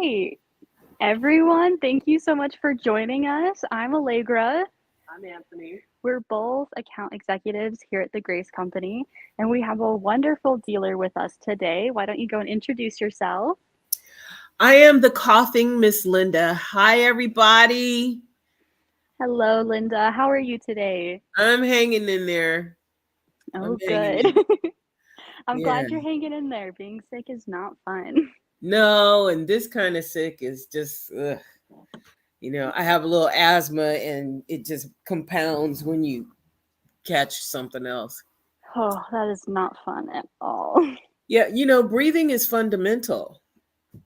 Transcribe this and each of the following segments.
right, everyone, thank you so much for joining us. I'm Allegra. I'm Anthony. We're both account executives here at the Grace Company, and we have a wonderful dealer with us today. Why don't you go and introduce yourself? I am the coughing Miss Linda. Hi, everybody. Hello, Linda. How are you today? I'm hanging in there. I'm Oh, hanging good. in. I'm Yeah. glad you're hanging in there. Being sick is not fun. No, and this kind of sick is just, ugh. I have a little asthma and it just compounds when you catch something else. Oh, that is not fun at all. Yeah, breathing is fundamental.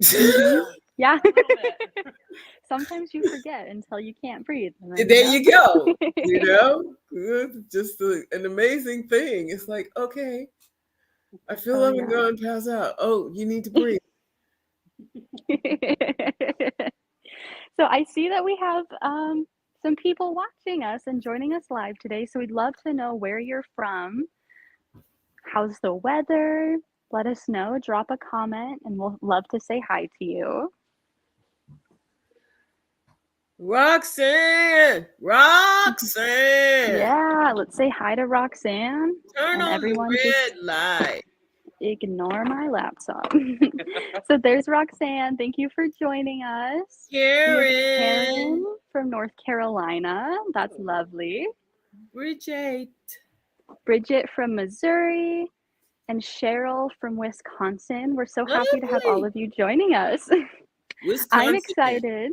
Mm-hmm. Yeah. Sometimes you forget until you can't breathe, and then There you go. It's just an amazing thing. It's like, okay, I feel Oh like I'm yeah. going to pass out. Oh, you need to breathe. So I see that we have some people watching us and joining us live today. So we'd love to know where you're from. How's the weather? Let us know. Drop a comment, and we'll love to say hi to you. Roxanne, Yeah, let's say hi to Roxanne turn and on the everyone. Just red light. ignore my laptop. So there's Roxanne. Thank you for joining us. We have Karen, Karen from North Carolina. That's lovely. Bridget, Bridget from Missouri, and Cheryl from Wisconsin. We're so happy to have all lovely, of you joining us. I'm Wisconsin. excited.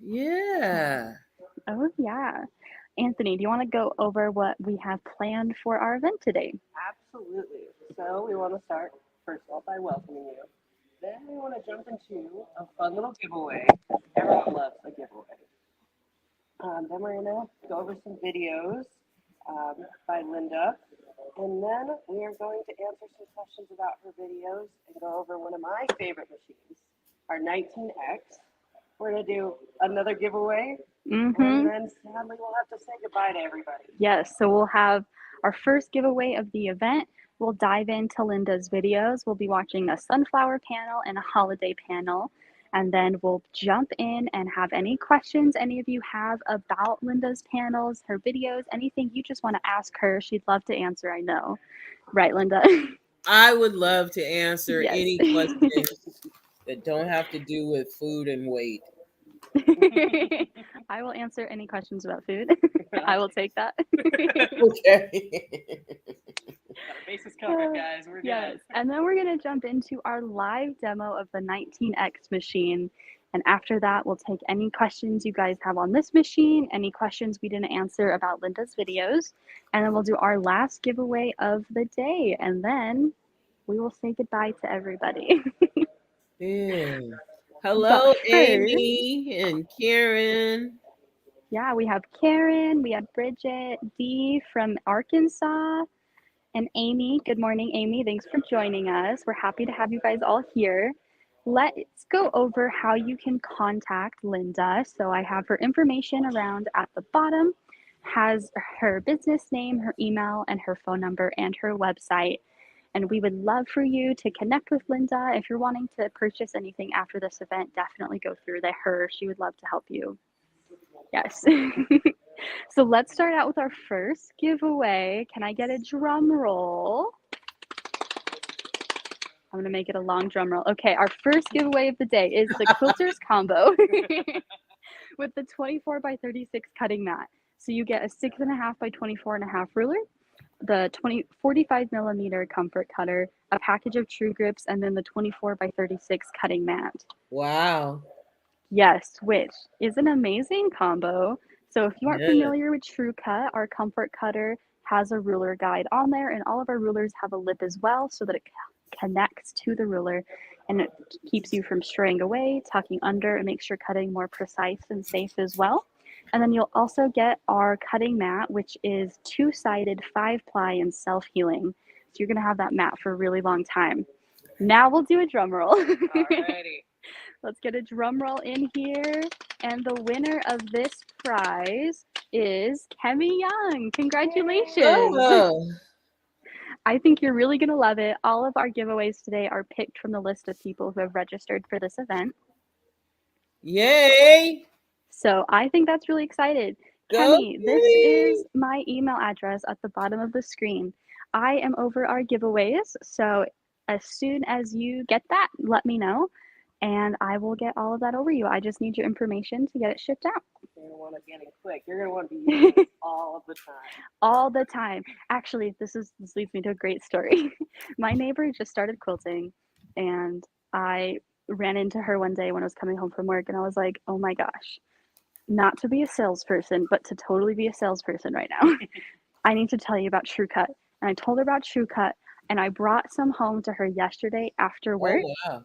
Yeah. Oh, yeah. Anthony, do you want to go over what we have planned for our event today? Absolutely. So we want to start first of all by welcoming you. Then we want to jump into a fun little giveaway. Everyone loves a giveaway. Then we're gonna go over some videos by Linda, and then we are going to answer some questions about her videos and go over one of my favorite machines, our 19X. We're gonna do another giveaway, and Mm-hmm. then sadly we'll have to say goodbye to everybody. Yes, so we'll have our first giveaway of the event. We'll dive into Linda's videos. We'll be watching a sunflower panel and a holiday panel. And then we'll jump in and have any questions any of you have about Linda's panels, her videos, anything you just want to ask her. She'd love to answer, I know. Right, Linda? I would love to answer Yes. any questions that don't have to do with food and weight. I will answer any questions about food. I will take that. Okay. Got our bases covered, guys. We're Yes, good. and then we're going to jump into our live demo of the 19X machine. And after that, we'll take any questions you guys have on this machine, any questions we didn't answer about Linda's videos, and then we'll do our last giveaway of the day. And then we will say goodbye to everybody. Yeah. But Hello, first, Amy and Karen. yeah, we have Karen, we have Bridget, Dee from Arkansas, and Amy. Good morning, Amy. Thanks for joining us. We're happy to have you guys all here. Let's go over how you can contact Linda. So I have her information around at the bottom, has her business name, her email, and her phone number and her website. And we would love for you to connect with Linda. If you're wanting to purchase anything after this event, definitely go through her. She would love to help you. Yes. So let's start out with our first giveaway. Can I get a drum roll? I'm gonna make it a long drum roll. Okay, our first giveaway of the day is the Quilters combo with the 24 by 36 cutting mat. So you get a 6.5 by 24.5 ruler, the 45 millimeter comfort cutter, a package of True Grips, and then the 24 by 36 cutting mat. Wow. Yes, which is an amazing combo. So if you aren't Yeah. familiar with TrueCut, our comfort cutter has a ruler guide on there, and all of our rulers have a lip as well so that it connects to the ruler and it keeps you from straying away, tucking under, and makes your cutting more precise and safe as well. And then you'll also get our cutting mat, which is two-sided 5-ply and self-healing. So you're gonna have that mat for a really long time. Now we'll do a drum roll. Alrighty. Let's get a drum roll in here. And the winner of this prize is Kemi Young. Congratulations. Oh, I think you're really going to love it. All of our giveaways today are picked from the list of people who have registered for this event. Yay! So I think that's really excited. Go Kenny, this Kitty! is my email address at the bottom of the screen. I am over our giveaways, so as soon as you get that, let me know, and I will get all of that over you. I just need your information to get it shipped out. You're gonna want to get it quick. You're gonna want to be using it all of the time. All the time. Actually, this leads me to a great story. My neighbor just started quilting, and I ran into her one day when I was coming home from work, and I was like, "Oh my gosh, not to be a salesperson, but to totally be a salesperson right now. I need to tell you about TrueCut." And I told her about TrueCut, and I brought some home to her yesterday after work. Oh wow.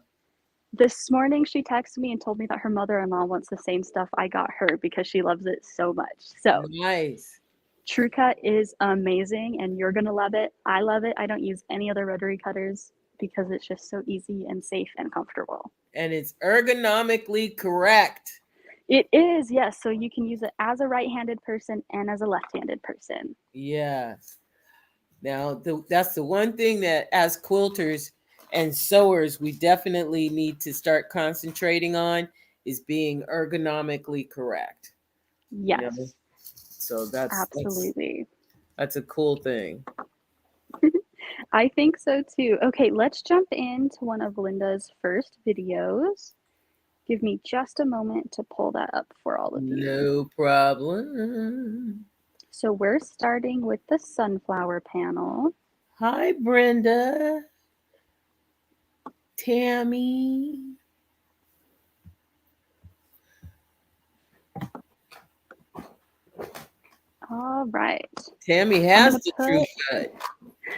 This morning, she texted me and told me that her mother-in-law wants the same stuff I got her because she loves it so much. So Nice. TrueCut is amazing, and you're gonna love it. I love it. I don't use any other rotary cutters because it's just so easy and safe and comfortable. And it's ergonomically correct. It is, yes. So you can use it as a right-handed person and as a left-handed person. Yes. Now, that's the one thing that as quilters and sewers, we definitely need to start concentrating on is being ergonomically correct. Yes, You know? So absolutely. that's a cool thing. I think so too. Okay, let's jump into one of Linda's first videos. Give me just a moment to pull that up for all of you. No problem. So we're starting with the sunflower panel. Hi, Brenda. Tammy. All right. Tammy has gonna the put- true cut.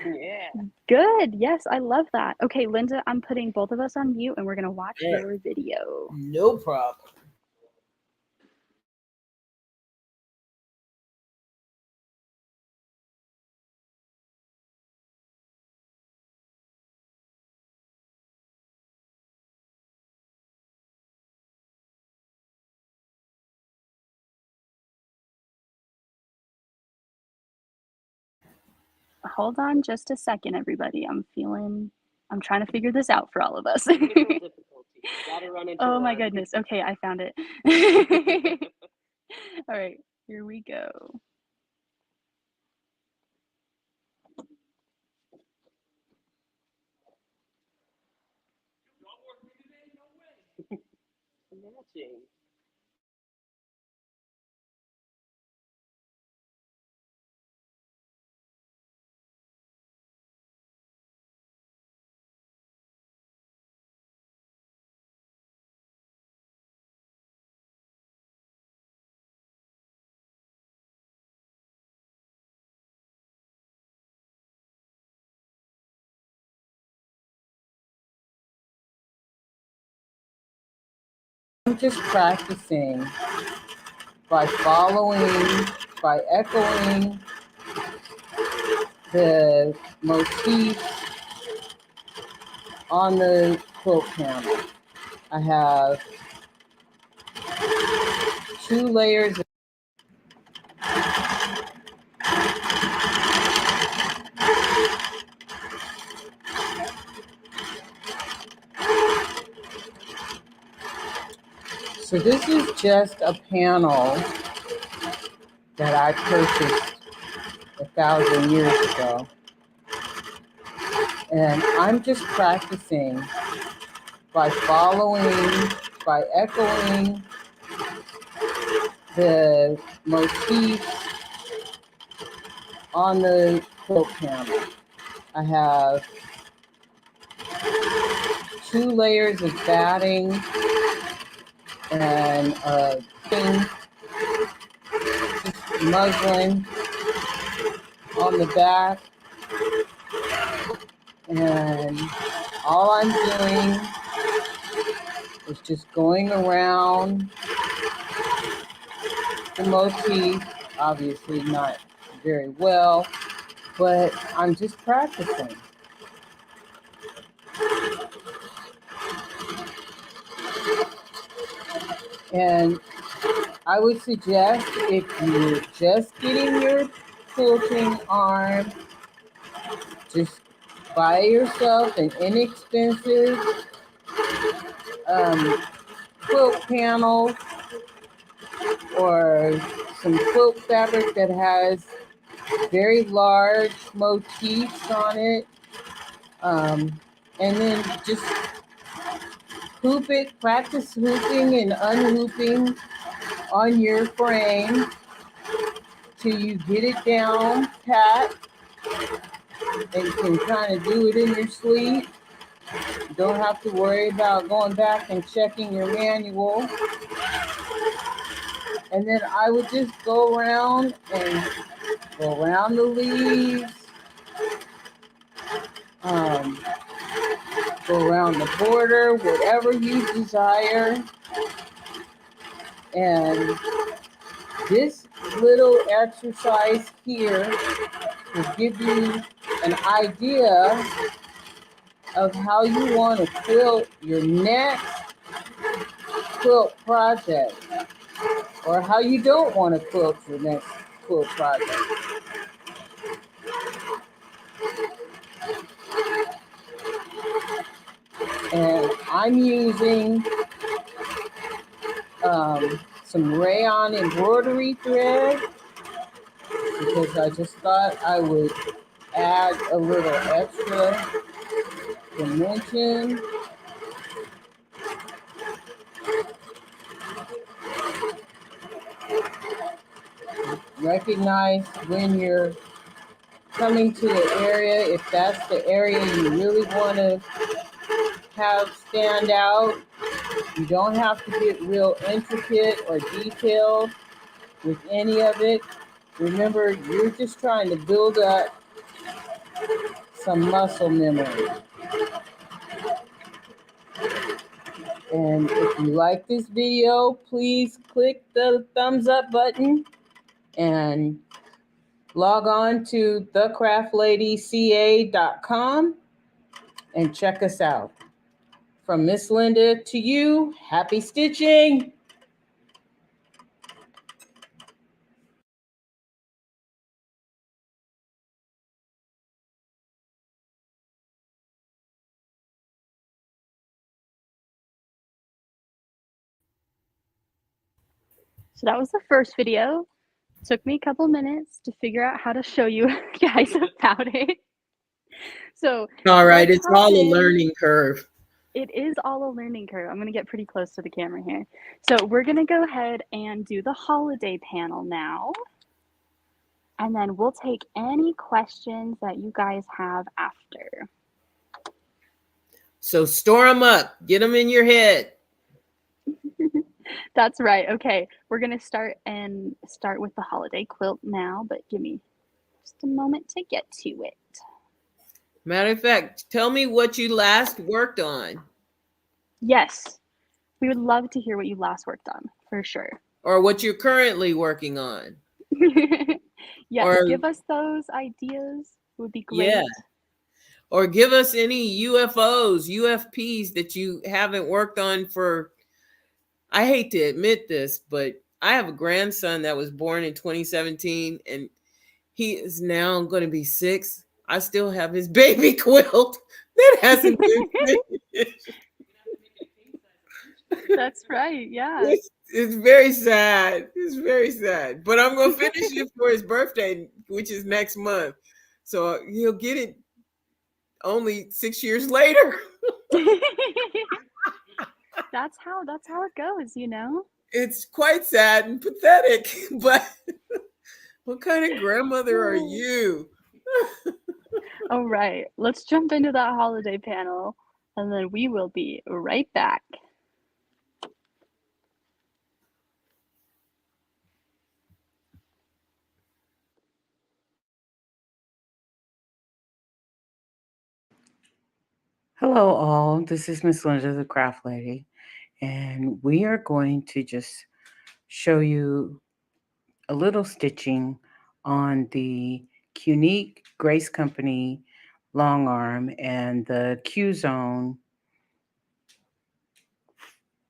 Yeah. Good. Yes, I love that. Okay, Linda, I'm putting both of us on mute and we're going to watch Yeah. your video. No problem. Hold on just a second, everybody. I'm trying to figure this out for all of us. Technical difficulty. Gotta run into Oh my one. goodness. Okay, I found it. All right, here we go. Matching. I'm just practicing by echoing the motif on the quilt panel. I have 2 layers. So this is just a panel that I purchased 1,000 years ago. And I'm just practicing by echoing the motif on the quilt panel. I have 2 layers of batting and muslin on the back, and all I'm doing is just going around the motif, obviously not very well, but I'm just practicing. And I would suggest, if you're just getting your quilting arm, just buy yourself an inexpensive quilt panels or some quilt fabric that has very large motifs on it. And then just hoop it, practice hooping and unhooping on your frame till you get it down pat and you can kind of do it in your sleep. You don't have to worry about going back and checking your manual. And then I would just go around and go around the leaves, go around the border, whatever you desire. And this little exercise here will give you an idea of how you want to quilt your next quilt project, or how you don't want to quilt your next quilt project. And I'm using some rayon embroidery thread because I just thought I would add a little extra dimension. Recognize when you're coming to the area, if that's the area you really want to have stand out. You don't have to get real intricate or detailed with any of it. Remember, you're just trying to build up some muscle memory. And if you like this video, please click the thumbs up button and log on to thecraftladyca.com and check us out. From Miss Linda to you, happy stitching! So that was the first video. Took me a couple minutes to figure out how to show you guys about it. So All right, let's it's all a hop in. learning curve. It is all a learning curve. I'm going to get pretty close to the camera here. So we're going to go ahead and do the holiday panel now. And then we'll take any questions that you guys have after. So store them up. Get them in your head. That's right. Okay, we're going to start with the holiday quilt now, but give me just a moment to get to it. Matter of fact, tell me what you last worked on. Yes, we would love to hear what you last worked on, for sure. Or what you're currently working on. Yes, or, give us those ideas. It would be great. Yeah. Or give us any UFOs, UFPs that you haven't worked on for, I hate to admit this, but I have a grandson that was born in 2017 and he is now going to be 6. I still have his baby quilt that hasn't been finished. That's right. Yeah. It's very sad. It's very sad. But I'm going to finish it for his birthday, which is next month. So he'll get it only 6 years later. That's how it goes, you know? It's quite sad and pathetic, but what kind of grandmother are you? All right, let's jump into that holiday panel and then we will be right back. Hello all, this is Miss Linda, the Craft Lady, and we are going to just show you a little stitching on the Qunique Grace Company long arm and the Q-Zone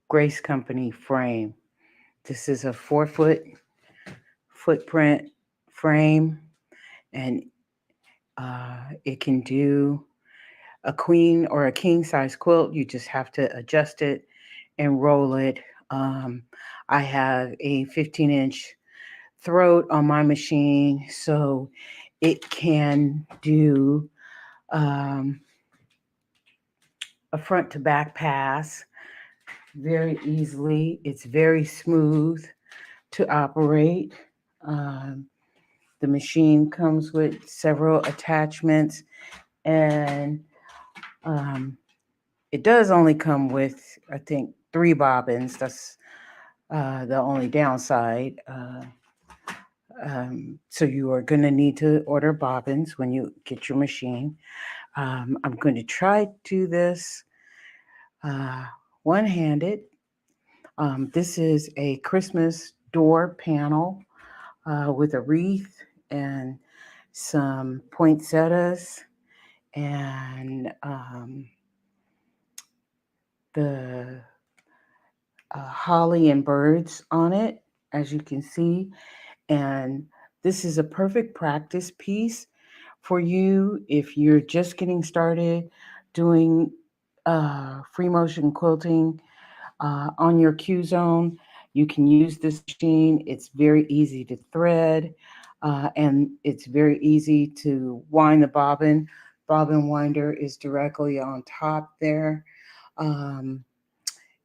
Grace Company frame. This is a 4-foot footprint frame, and it can do a queen or a king size quilt. You just have to adjust it and roll it. I have a 15-inch throat on my machine, so it can do a front to back pass very easily. It's very smooth to operate. Um, the machine comes with several attachments, and it does only come with, I think, 3 bobbins. That's the only downside. So you are going to need to order bobbins when you get your machine. I'm going to try to do this one-handed. This is a Christmas door panel with a wreath and some poinsettias and the holly and birds on it, as you can see. And this is a perfect practice piece for you if you're just getting started doing free motion quilting on your Q zone. You can use this machine. It's very easy to thread, and it's very easy to wind the bobbin. Bobbin winder is directly on top there. And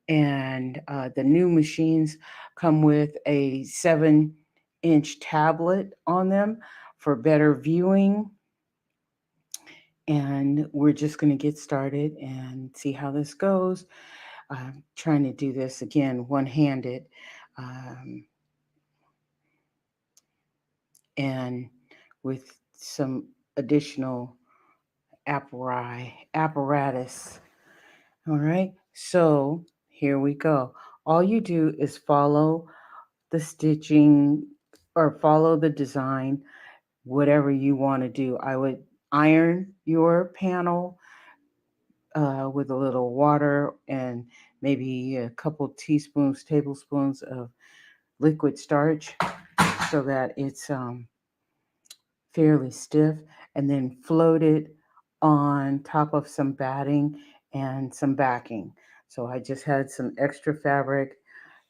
the new machines come with a 7-inch tablet on them for better viewing. And we're just going to get started and see how this goes. I'm trying to do this again one-handed, and with some additional apparatus. All right, so here we go. All you do is follow the stitching or follow the design, whatever you want to do. I would iron your panel with a little water and maybe a couple tablespoons of liquid starch so that it's fairly stiff, and then float it on top of some batting and some backing. So I just had some extra fabric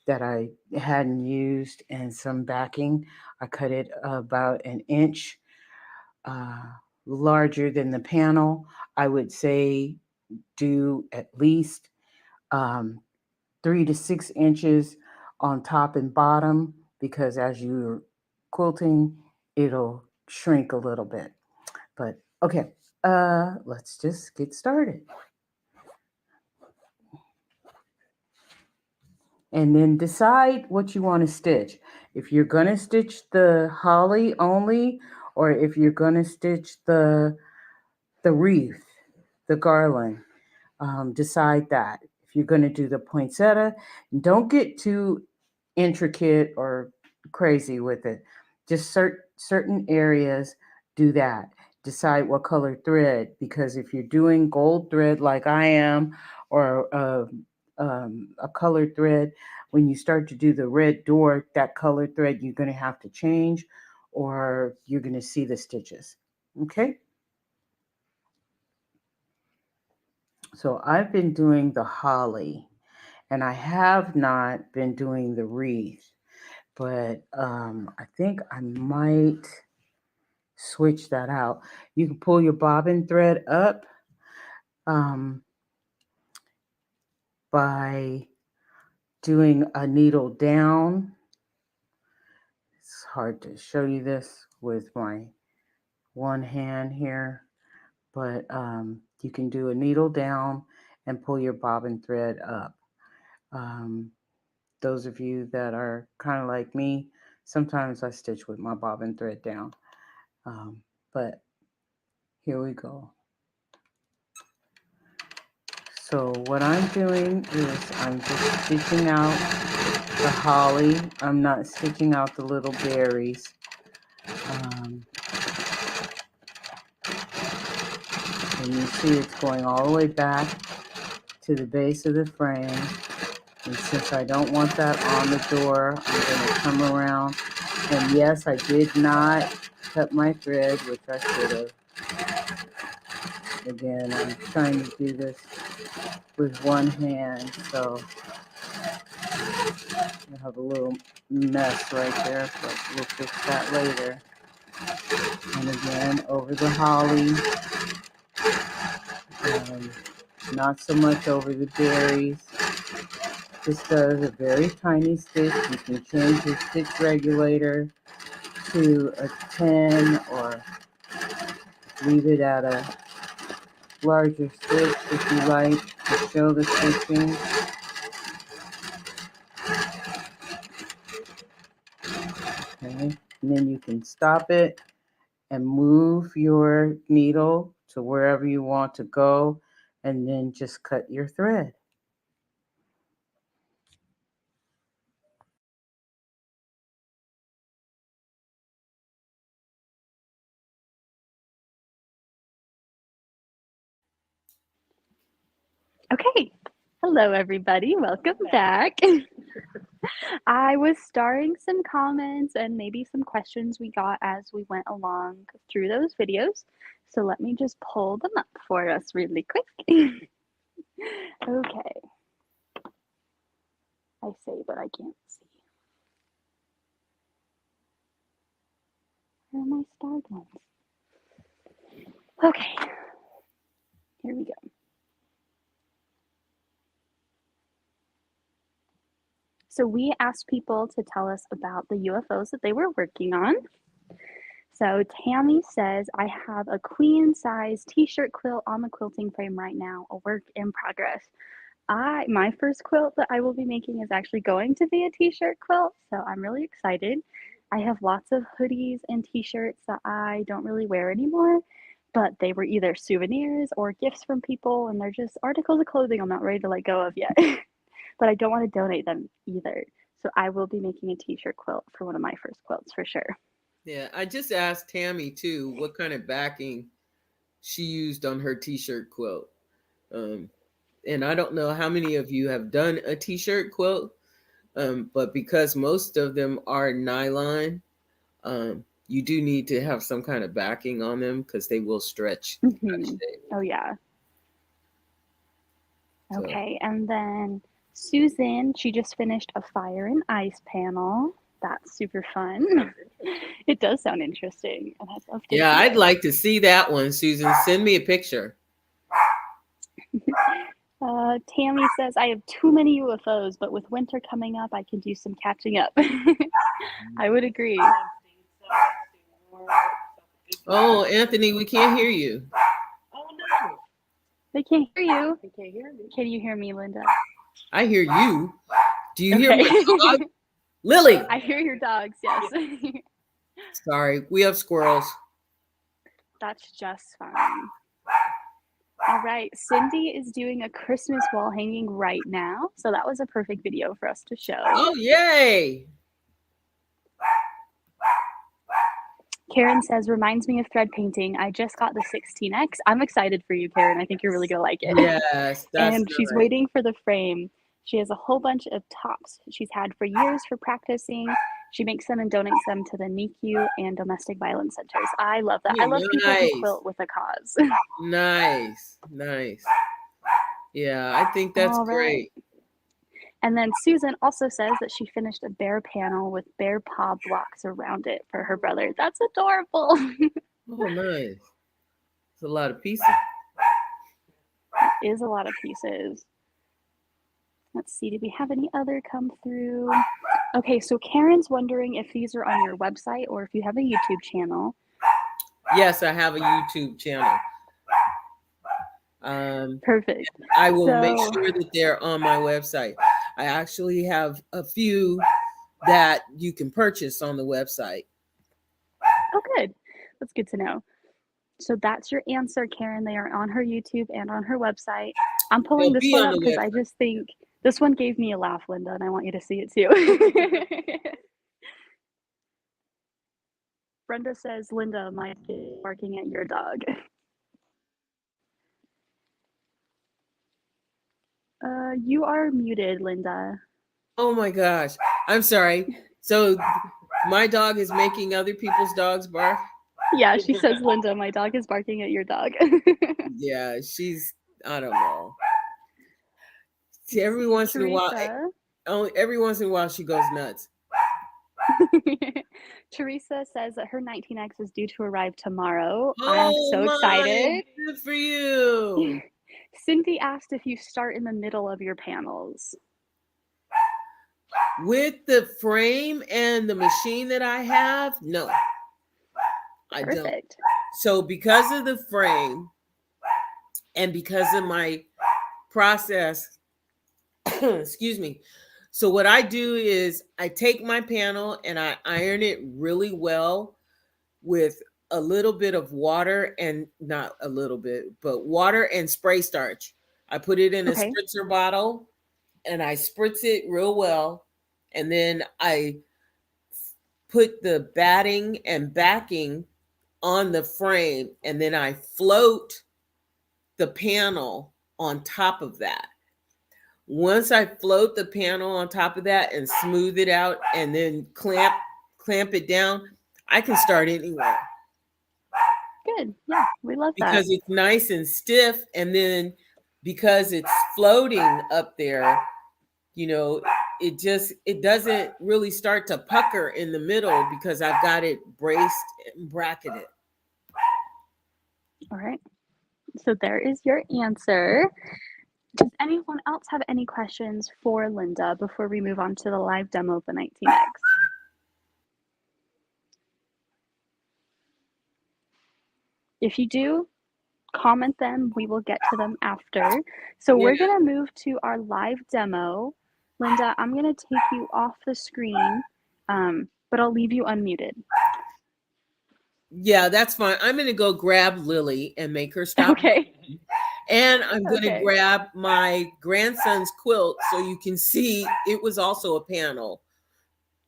that I hadn't used and some backing. I cut it about an inch larger than the panel. I would say do at least 3 to 6 inches on top and bottom, because as you're quilting, it'll shrink a little bit. But okay, let's just get started. And then decide what you want to stitch. If you're going to stitch the holly only, or if you're going to stitch the wreath, the garland, decide that. If you're going to do the poinsettia, don't get too intricate or crazy with it. Just certain areas, do that. Decide what color thread, because if you're doing gold thread like I am, or a colored thread, when you start to do the red door, that colored thread you're going to have to change, or you're going to see the stitches. Okay? So I've been doing the holly, and I have not been doing the wreath, but I think I might switch that out. You can pull your bobbin thread up by doing a needle down. It's hard to show you this with my one hand here, but you can do a needle down and pull your bobbin thread up. Those of you that are kind of like me, sometimes I stitch with my bobbin thread down. But here we go. So what I'm doing is I'm just stitching out the holly. I'm not stitching out the little berries. And you see it's going all the way back to the base of the frame. And since I don't want that on the door, I'm going to come around. And yes, I did not cut my thread, which I should have. Again, I'm trying to do this with one hand, so I have a little mess right there, but we'll fix that later. And again, over the holly. Not so much over the berries. This does a very tiny stick. You can change your stitch regulator to a 10 or leave it at a larger stitch if you like to show the stitching. Okay, and then you can stop it and move your needle to wherever you want to go, and then just cut your thread. Okay. Hello, everybody. Welcome back. I was starring some comments and maybe some questions we got as we went along through those videos. So let me just pull them up for us really quick. Okay. I say, but I can't see. Where are my starred ones? Okay. Here we go. So we asked people to tell us about the UFOs that they were working on. So Tammy says, I have a queen size t-shirt quilt on the quilting frame right now, a work in progress. My first quilt that I will be making is actually going to be a t-shirt quilt, so I'm really excited. I have lots of hoodies and t-shirts that I don't really wear anymore, but they were either souvenirs or gifts from people, and they're just articles of clothing I'm not ready to let go of yet. But I don't want to donate them either. So I will be making a t-shirt quilt for one of my first quilts for sure. Yeah, I just asked Tammy too what kind of backing she used on her t-shirt quilt. And I don't know how many of you have done a t-shirt quilt, but because most of them are nylon, you do need to have some kind of backing on them because they will stretch. Oh yeah. So. Okay, and then Susan, she just finished a fire and ice panel. That's super fun. It does sound interesting. And I'd love to Yeah, see I'd it. like to see that one, Susan. Send me a picture. Tammy says, I have too many UFOs, but with winter coming up, I can do some catching up. I would agree. Oh, Anthony, we can't hear you. Oh no. They can't hear you. They can't hear me. Can you hear me, Linda? I hear you. Do you hear Okay. my dog? Lily. I hear your dogs, yes. Sorry, we have squirrels. That's just fine. All right, Cindy is doing a Christmas wall hanging right now. So that was a perfect video for us to show. Oh, yay. Karen says, reminds me of thread painting. I just got the 16X. I'm excited for you, Karen. I think you're really going to like it. Yes, that's And she's nice. waiting for the frame. She has a whole bunch of tops she's had for years for practicing. She makes them and donates them to the NICU and domestic violence centers. I love that. I love people who quilt with a cause. Nice. Yeah, I think that's great. And then Susan also says that she finished a bear panel with bear paw blocks around it for her brother. That's adorable. Oh, nice. It's a lot of pieces. It is a lot of pieces. Let's see, did we have any other come through? Okay, so Karen's wondering if these are on your website or if you have a YouTube channel. Yes, I have a YouTube channel. Perfect. I will make sure that they're on my website. I actually have a few that you can purchase on the website. Oh, good. That's good to know. So that's your answer, Karen. They are on her YouTube and on her website. I'm pulling this one up because I just think this one gave me a laugh, Linda, and I want you to see it too. Brenda says, Linda, my kid is barking at your dog. You are muted, Linda. Oh my gosh. I'm sorry. So my dog is making other people's dogs bark? Yeah, she says, Linda, my dog is barking at your dog. Yeah, she's, I don't know. See, every once in a while. Only every once in a while she goes nuts. Teresa says that her 19X is due to arrive tomorrow. I'm Oh so my, excited. good for you. Cindy asked if you start in the middle of your panels. With the frame and the machine that I have, no, I don't. Perfect. So because of the frame and because of my process, excuse me. So what I do is I take my panel and I iron it really well with a little bit of water, and not a little bit, but water and spray starch. I put it in a Okay. spritzer bottle and I spritz it real well. And then I put the batting and backing on the frame, and then I float the panel on top of that. Once I float the panel on top of that and smooth it out and then clamp it down, I can start anywhere Good. Yeah, we love that. because it's nice and stiff. And then because it's floating up there, you know, it doesn't really start to pucker in the middle because I've got it braced and bracketed. All right. So there is your answer. Does anyone else have any questions for Linda before we move on to the live demo of the 19X? If you do, comment them. We will get to them after. So we're Yeah. going to move to our live demo. Linda, I'm going to take you off the screen, but I'll leave you unmuted. Yeah, that's fine. I'm going to go grab Lily and make her stop. Okay. And I'm going to Okay. grab my grandson's quilt so you can see it was also a panel.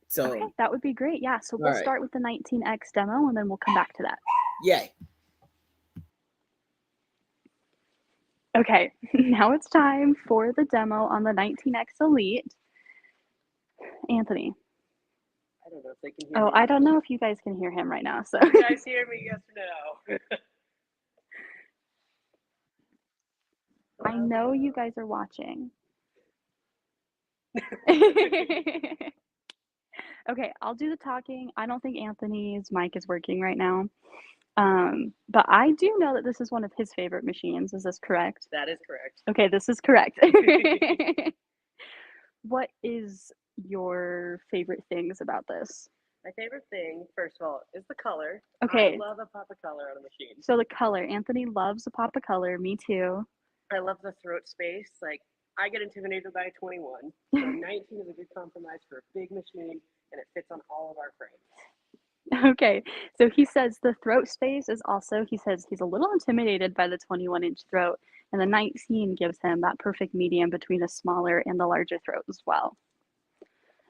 So, Okay, that would be great. Yeah, so we'll all right. start with the 19X demo and then we'll come back to that. Yay. Okay, now it's time for the demo on the 19X Elite. Anthony. I don't know if they can hear Oh, me. I don't know if you guys can hear him right now. So You guys hear me? Yes or no? I know you guys are watching. Okay, I'll do the talking. I don't think Anthony's mic is working right now. But I do know that this is one of his favorite machines. Is this correct? That is correct. Okay, this is correct. What is your favorite things about this? My favorite thing, first of all, is the color. Okay. I love a pop of color on a machine. So the color. Anthony loves a pop of color. Me too. I love the throat space. Like, I get intimidated by a 21. So 19 is a good compromise for a big machine, and it fits on all of our frames. Okay, so he says the throat space is also, he says he's a little intimidated by the 21-inch throat, and the 19 gives him that perfect medium between a smaller and the larger throat as well.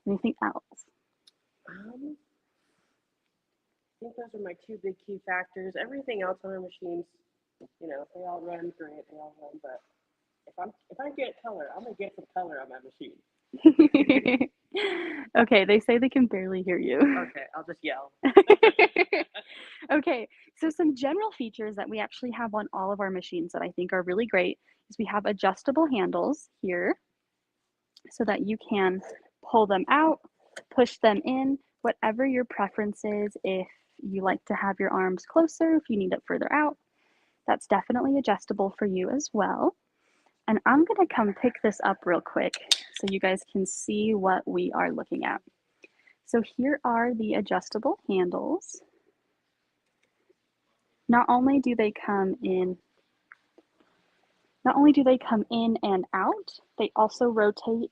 Anything else? I think those are my two big key factors. Everything else on our machines, you know, if they all run, great, they all run. But if I get color, I'm gonna get some color on my machine. Okay, they say they can barely hear you. Okay, I'll just yell. Okay, so some general features that we actually have on all of our machines that I think are really great is we have adjustable handles here so that you can pull them out, push them in, whatever your preference is. If you like to have your arms closer, if you need it further out, that's definitely adjustable for you as well. And I'm going to come pick this up real quick so you guys can see what we are looking at. So here are the adjustable handles. Not only do they come in and out, they also rotate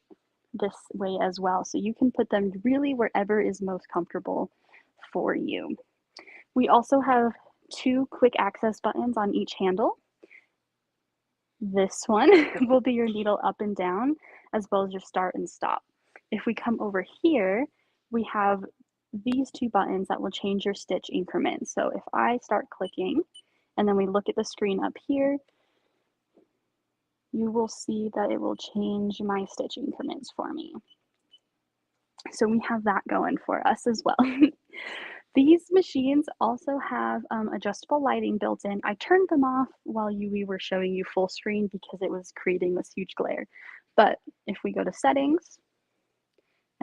this way as well. So you can put them really wherever is most comfortable for you. We also have two quick access buttons on each handle. This one will be your needle up and down, as well as your start and stop. If we come over here, we have these two buttons that will change your stitch increment. So if I start clicking and then we look at the screen up here, you will see that it will change my stitch increments for me. So we have that going for us as well. These machines also have adjustable lighting built in. I turned them off while we were showing you full screen because it was creating this huge glare. But if we go to settings,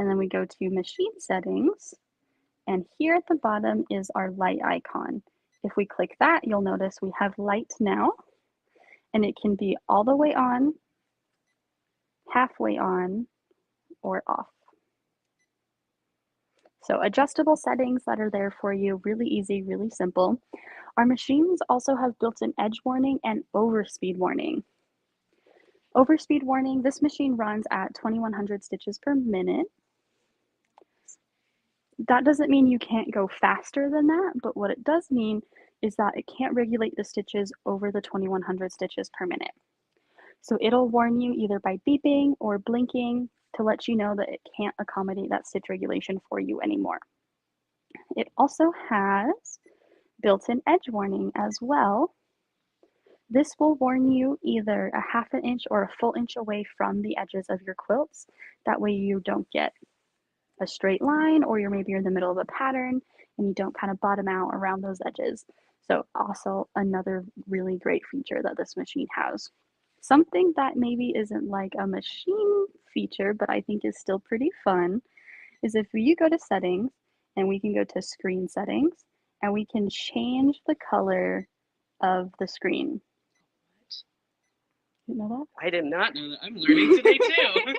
And then we go to machine settings. And here at the bottom is our light icon. If we click that, you'll notice we have light now, and it can be all the way on, halfway on, or off. So adjustable settings that are there for you, really easy, really simple. Our machines also have built-in edge warning and overspeed warning. Overspeed warning, this machine runs at 2100 stitches per minute. That doesn't mean you can't go faster than that, but what it does mean is that it can't regulate the stitches over the 2100 stitches per minute. So it'll warn you either by beeping or blinking to let you know that it can't accommodate that stitch regulation for you anymore. It also has built-in edge warning as well. This will warn you either a half an inch or a full inch away from the edges of your quilts. That way you don't get a straight line, or maybe you're in the middle of a pattern and you don't kind of bottom out around those edges. So also another really great feature that this machine has. Something that maybe isn't like a machine feature, but I think is still pretty fun, is if you go to settings and we can go to screen settings and we can change the color of the screen. You know that? I did not know that. I'm learning today too.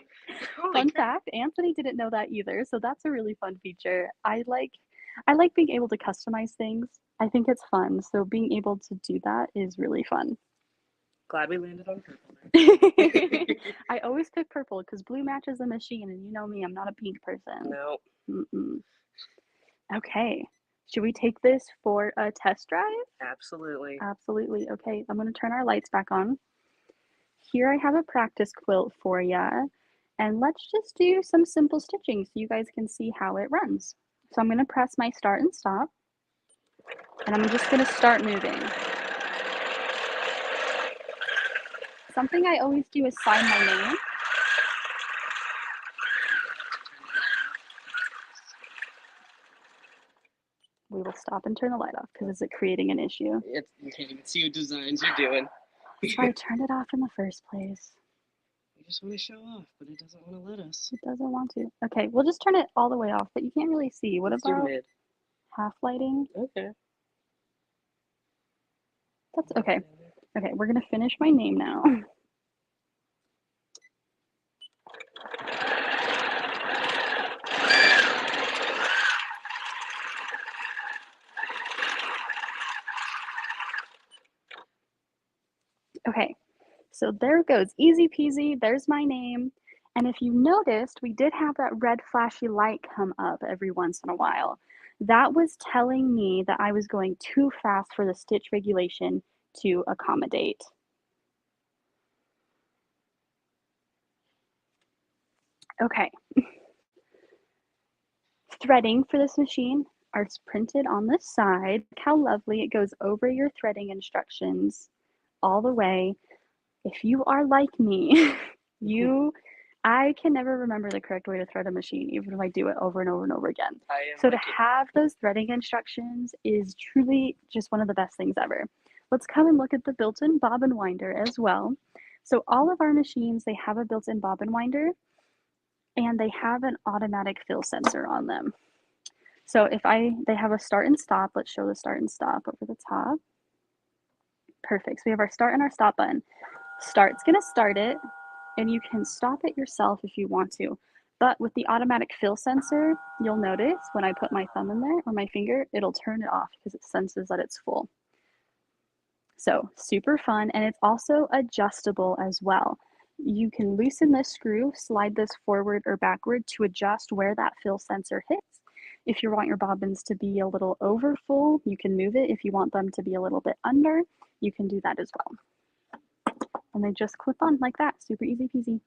Fun fact, Anthony didn't know that either, so that's a really fun feature. I like being able to customize things. I think it's fun, so being able to do that is really fun. Glad we landed on purple. I always pick purple because blue matches the machine, and you know me, I'm not a pink person. No. Mm-mm. Okay, should we take this for a test drive? Absolutely. Absolutely. Okay, I'm going to turn our lights back on. Here I have a practice quilt for you, and let's just do some simple stitching so you guys can see how it runs. So I'm going to press my start and stop, and I'm just going to start moving. Something I always do is sign my name. We will stop and turn the light off because is it creating an issue? You can't even see what designs you're doing. That's why I turned it off in the first place. We just want to show off, but it doesn't want to let us. It doesn't want to. Okay, we'll just turn it all the way off, but you can't really see. What Let's do about mid. half lighting? Okay. That's okay. Okay, we're gonna finish my name now. Okay, so there it goes, easy peasy, there's my name. And if you noticed, we did have that red flashy light come up every once in a while. That was telling me that I was going too fast for the stitch regulation to accommodate. Okay. Threading for this machine are printed on the side. Look how lovely it goes over your threading instructions all the way. If you are like me, I can never remember the correct way to thread a machine, even if I do it over and over and over again. So to have those threading instructions is truly just one of the best things ever. Let's come and look at the built-in bobbin winder as well. So all of our machines, they have a built-in bobbin winder, and they have an automatic fill sensor on them. So they have a start and stop. Let's show the start and stop over the top. Perfect. So we have our start and our stop button. Start's gonna start it, and you can stop it yourself if you want to. But with the automatic fill sensor, you'll notice when I put my thumb in there or my finger, it'll turn it off because it senses that it's full. So super fun, and it's also adjustable as well. You can loosen this screw, slide this forward or backward to adjust where that fill sensor hits. If you want your bobbins to be a little over full, you can move it. If you want them to be a little bit under, you can do that as well. And they just clip on like that, super easy peasy.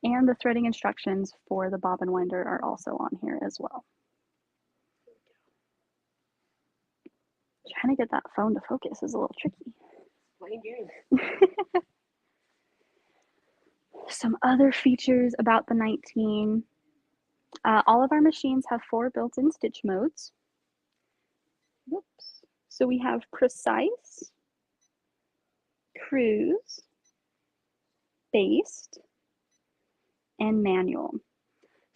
And the threading instructions for the bobbin winder are also on here as well. Trying to get that phone to focus is a little tricky. Playing games. Some other features about the 19. All of our machines have 4 built-in stitch modes. Whoops. So we have precise, cruise, based, and manual.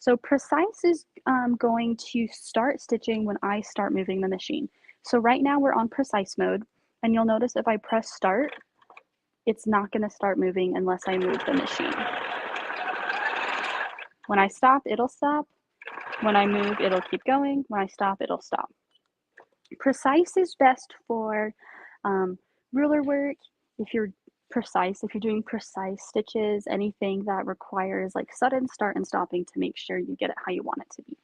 So Precise is going to start stitching when I start moving the machine. So right now we're on Precise mode, and you'll notice if I press start, it's not going to start moving unless I move the machine. When I stop, it'll stop. When I move, it'll keep going. When I stop, it'll stop. Precise is best for ruler work. If you're doing precise stitches, anything that requires like sudden start and stopping to make sure you get it how you want it to be.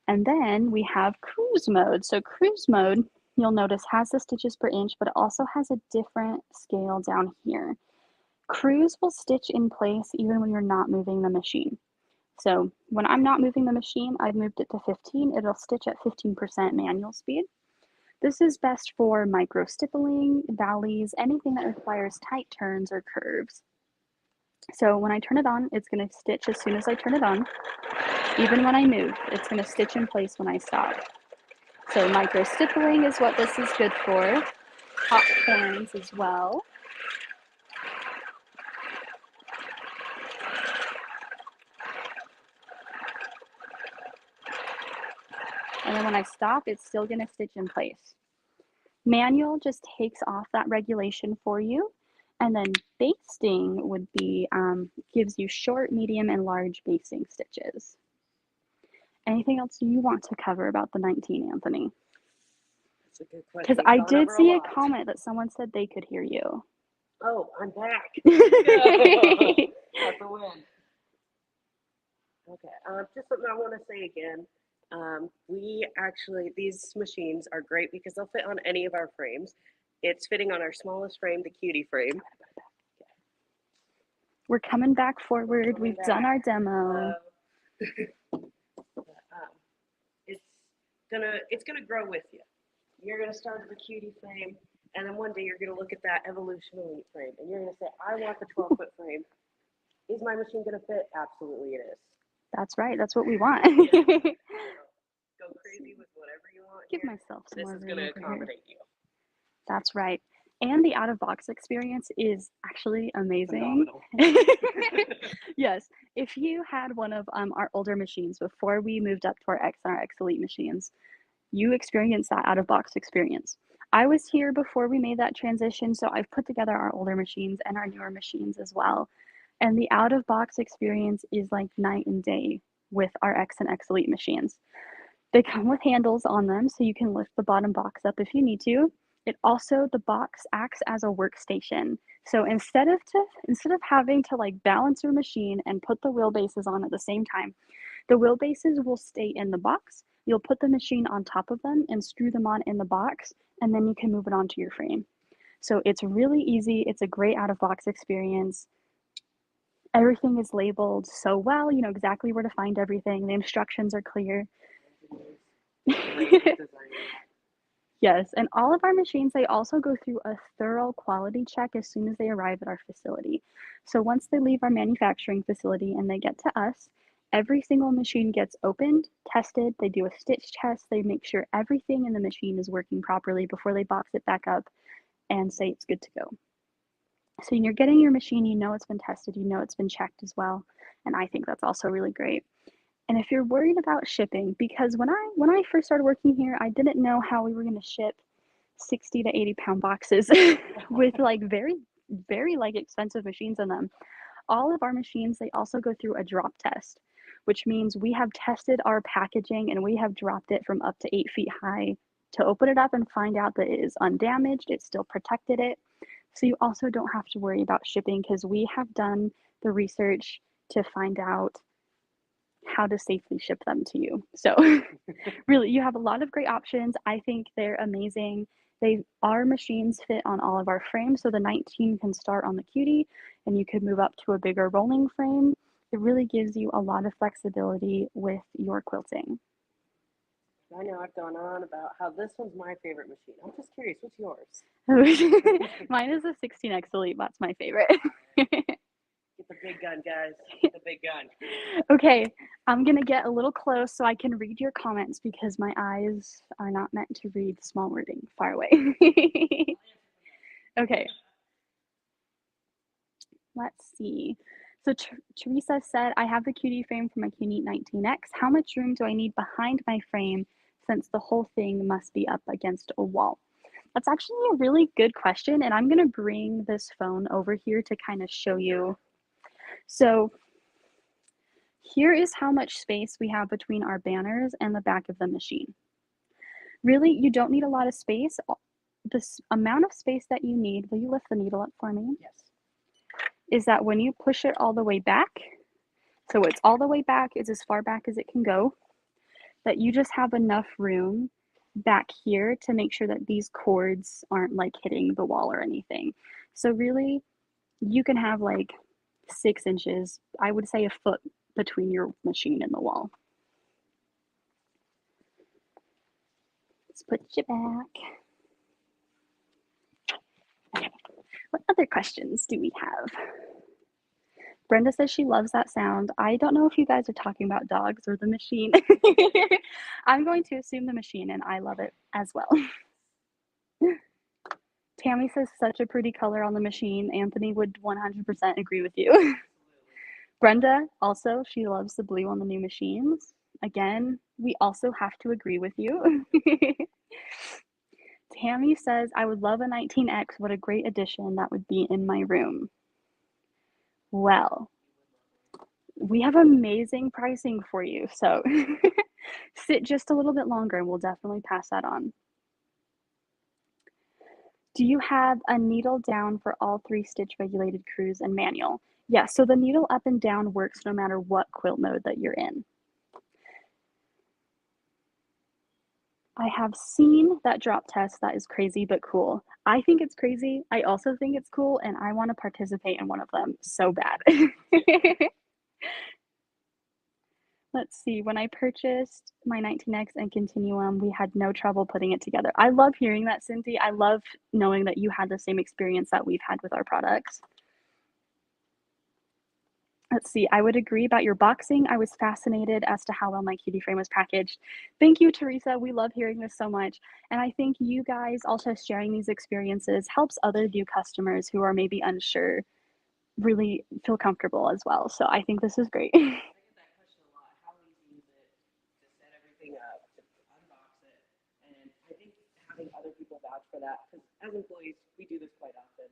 And then we have cruise mode. So cruise mode, you'll notice, has the stitches per inch, but it also has a different scale down here. Cruise will stitch in place even when you're not moving the machine. So when I'm not moving the machine, I've moved it to 15. It'll stitch at 15% manual speed. This is best for micro stippling, valleys, anything that requires tight turns or curves. So when I turn it on, it's going to stitch as soon as I turn it on. Even when I move, it's going to stitch in place when I stop. So micro stippling is what this is good for. Hot corns as well. And then when I stop, it's still going to stitch in place. Manual just takes off that regulation for you. And then basting would be, gives you short, medium, and large basting stitches. Anything else you want to cover about the 19, Anthony? That's a good question. Because I did see a comment that someone said they could hear you. Oh, I'm back. That's a win. Okay, just something I want to say again. These machines are great because they'll fit on any of our frames. It's fitting on our smallest frame, the cutie frame. We're coming back forward. We've done our demo. It's gonna grow with you. You're gonna start with the cutie frame, and then one day you're gonna look at that Evolution Elite frame, and you're gonna say, "I want the 12-foot frame. Is my machine gonna fit? Absolutely, it is." That's right. That's what we want. Go crazy with whatever you want. Give here. myself some This more is room gonna over here. accommodate you. That's right. And the out-of-box experience is actually amazing. Yes. If you had one of our older machines before we moved up to our X and our X Elite machines, you experienced that out-of-box experience. I was here before we made that transition, so I've put together our older machines and our newer machines as well. And the out-of-box experience is like night and day with our X and X Elite machines. They come with handles on them, so you can lift the bottom box up if you need to. The box acts as a workstation. So instead of having to like balance your machine and put the wheelbases on at the same time, the wheelbases will stay in the box. You'll put the machine on top of them and screw them on in the box, and then you can move it onto your frame. So it's really easy. It's a great out-of-box experience. Everything is labeled so well. You know exactly where to find everything. The instructions are clear. Yes, and all of our machines, they also go through a thorough quality check as soon as they arrive at our facility. So once they leave our manufacturing facility and they get to us, every single machine gets opened, tested, they do a stitch test, they make sure everything in the machine is working properly before they box it back up and say it's good to go. So when you're getting your machine, you know it's been tested, you know it's been checked as well, and I think that's also really great. And if you're worried about shipping, because when I first started working here, I didn't know how we were going to ship 60 to 80 pound boxes with like very, very like expensive machines in them. All of our machines, they also go through a drop test, which means we have tested our packaging and we have dropped it from up to 8 feet high to open it up and find out that it is undamaged, it still protected it. So you also don't have to worry about shipping because we have done the research to find out how to safely ship them to you. So really, you have a lot of great options. I think they're amazing. Our machines fit on all of our frames. So the 19 can start on the cutie and you could move up to a bigger rolling frame. It really gives you a lot of flexibility with your quilting. I know I've gone on about how this one's my favorite machine. I'm just curious, what's yours? Mine is a 16X Elite. That's my favorite. Get the big gun, guys. Get the big gun. Okay, I'm going to get a little close so I can read your comments because my eyes are not meant to read small wording far away. Okay. Let's see. So Teresa said, I have the QD frame for my QNeat 19X. How much room do I need behind my frame since the whole thing must be up against a wall? That's actually a really good question, and I'm going to bring this phone over here to kind of show you. So here is how much space we have between our banners and the back of the machine. Really, you don't need a lot of space. This amount of space that you need, will you lift the needle up for me? Yes. Is that when you push it all the way back, so it's all the way back, it's as far back as it can go, that you just have enough room back here to make sure that these cords aren't like hitting the wall or anything. So really, you can have like 6 inches, I would say a foot between your machine and the wall. Let's put you back. Okay. What other questions do we have? Brenda says she loves that sound. I don't know if you guys are talking about dogs or the machine. I'm going to assume the machine, and I love it as well. Tammy says such a pretty color on the machine. Anthony would 100% agree with you. Brenda also, she loves the blue on the new machines. Again, we also have to agree with you. Tammy says, I would love a 19X. What a great addition that would be in my room. Well, we have amazing pricing for you. So sit just a little bit longer and we'll definitely pass that on. Do you have a needle down for all 3 stitch regulated crews and manual? Yeah, so the needle up and down works no matter what quilt mode that you're in. I have seen that drop test. That is crazy, but cool. I think it's crazy. I also think it's cool, and I want to participate in one of them so bad. Let's see. When I purchased my 19X and Continuum, we had no trouble putting it together. I love hearing that, Cynthia. I love knowing that you had the same experience that we've had with our products. Let's see, I would agree about your boxing. I was fascinated as to how well my QD frame was packaged. Thank you, Teresa. We love hearing this so much. And I think you guys also sharing these experiences helps other new customers who are maybe unsure really feel comfortable as well. So I think this is great. I get that question a lot. How easy is it to set everything up, to unbox it? And I think having other people vouch for that, because as employees, we do this quite often.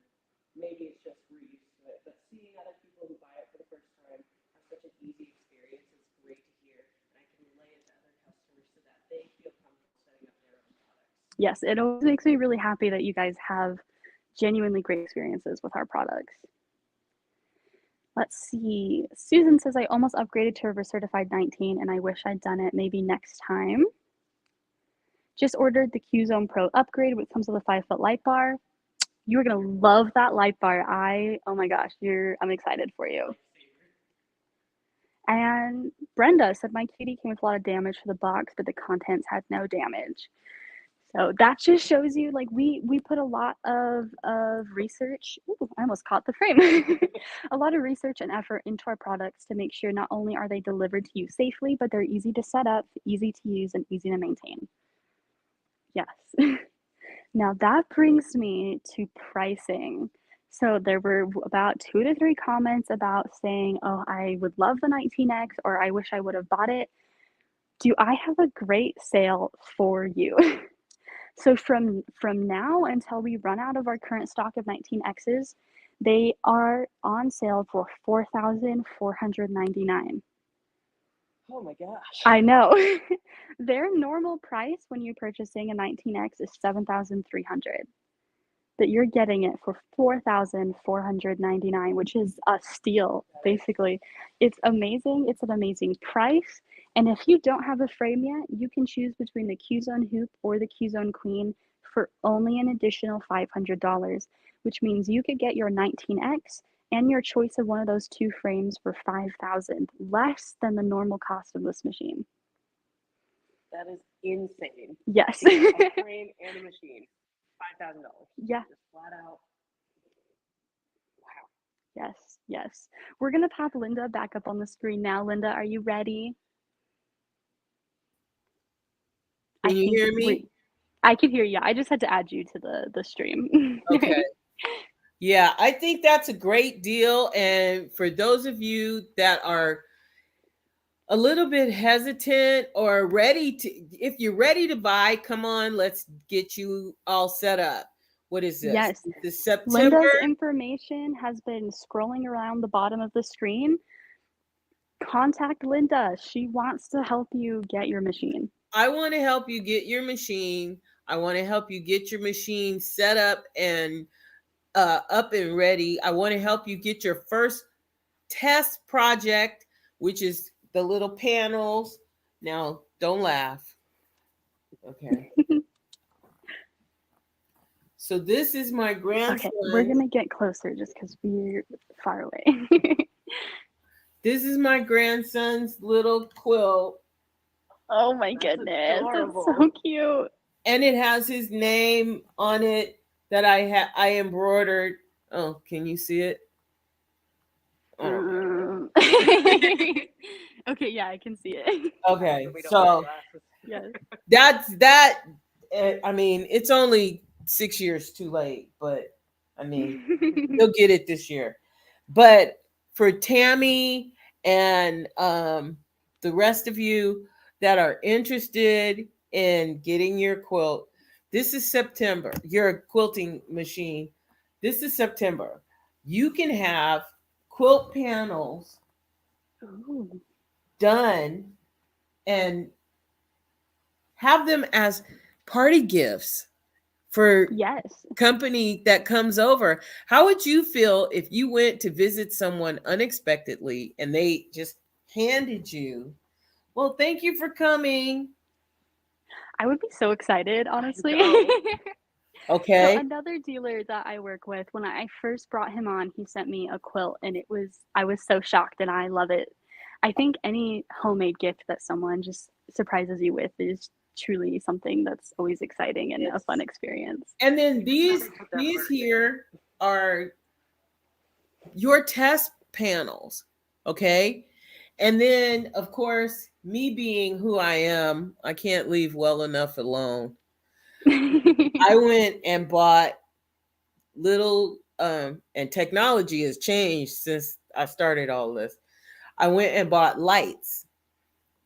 Maybe it's just we're used to it, but seeing other people who buy it for the first time have such an easy experience is great to hear. And I can relay it to other customers so that they feel comfortable setting up their own products. Yes, it always makes me really happy that you guys have genuinely great experiences with our products. Let's see. Susan says, I almost upgraded to a certified 19 and I wish I'd done it maybe next time. Just ordered the QZone Pro upgrade, which comes with a 5-foot light bar. You are going to love that light bar. Oh my gosh, I'm excited for you. And Brenda said, my kitty came with a lot of damage for the box, but the contents had no damage. So that just shows you, like, we put a lot of research. Ooh, I almost caught the frame. A lot of research and effort into our products to make sure not only are they delivered to you safely, but they're easy to set up, easy to use, and easy to maintain. Yes. Now that brings me to pricing. So there were about 2 to 3 comments about saying, oh, I would love the 19X, or I wish I would have bought it. Do I have a great sale for you? So from now until we run out of our current stock of 19Xs, they are on sale for $4,499. Oh my gosh. I know. Their normal price when you're purchasing a 19X is $7,300. But you're getting it for $4,499, which is a steal, basically. It's amazing. It's an amazing price. And if you don't have a frame yet, you can choose between the QZone Hoop or the QZone Queen for only an additional $500, which means you could get your 19X and your choice of one of those 2 frames for $5,000, less than the normal cost of this machine. That is insane. Yes. A frame and a machine. $5,000. Yeah. Just flat out. Wow. Yes, yes. We're going to pop Linda back up on the screen now. Linda, are you ready? Can you hear me? I can hear you. I just had to add you to the stream. Okay. Yeah, I think that's a great deal. And for those of you that are a little bit hesitant or ready to, if you're ready to buy, come on, let's get you all set up. What is this? Yes. This is September. Linda's information has been scrolling around the bottom of the screen. Contact Linda. She wants to help you get your machine. I want to help you get your machine. I want to help you get your machine set up and ready. I want to help you get your first test project, which is the little panels. Now, don't laugh. Okay. So this is my grandson. Okay, we're gonna get closer just because we're far away. This is my grandson's little quilt, Oh my That's goodness, it's so adorable. cute. and it has his name on it that I embroidered. Oh, can you see it? Oh, Okay, yeah, I can see it. okay, We don't wear so glasses. Yes. that's that. I mean, it's only 6 years too late, but I mean, he'll get it this year. But for Tammy and the rest of you that are interested in getting your quilt, this is September. Your quilting machine. This is September. You can have quilt panels Ooh. done and have them as party gifts for Yes. company that comes over. How would you feel if you went to visit someone unexpectedly and they just handed you, well, thank you for coming. I would be so excited, honestly. know. So Okay. another dealer that I work with, when I first brought him on, he sent me a quilt and I was so shocked and I love it. I think any homemade gift that someone just surprises you with is truly something that's always exciting and a fun experience. And then these Somebody put that these word in. here are your test panels, okay? And then of course, me being who I am, I can't leave well enough alone. I went and bought little and technology has changed since I started all this. I went and bought lights,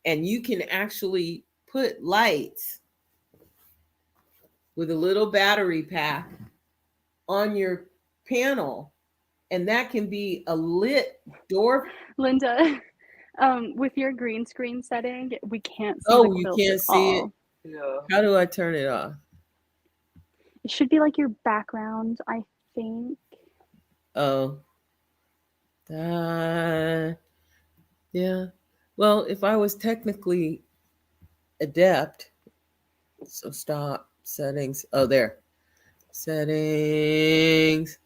and you can actually put lights with a little battery pack on your panel, and that can be a lit door. Linda, with your green screen setting, we can't see the Oh, you quilt at can't see it. all. Yeah. How do I turn it off? It should be like your background, I think. Oh, that, yeah. Well, if I was technically adept, so stop settings. Oh, there. Settings.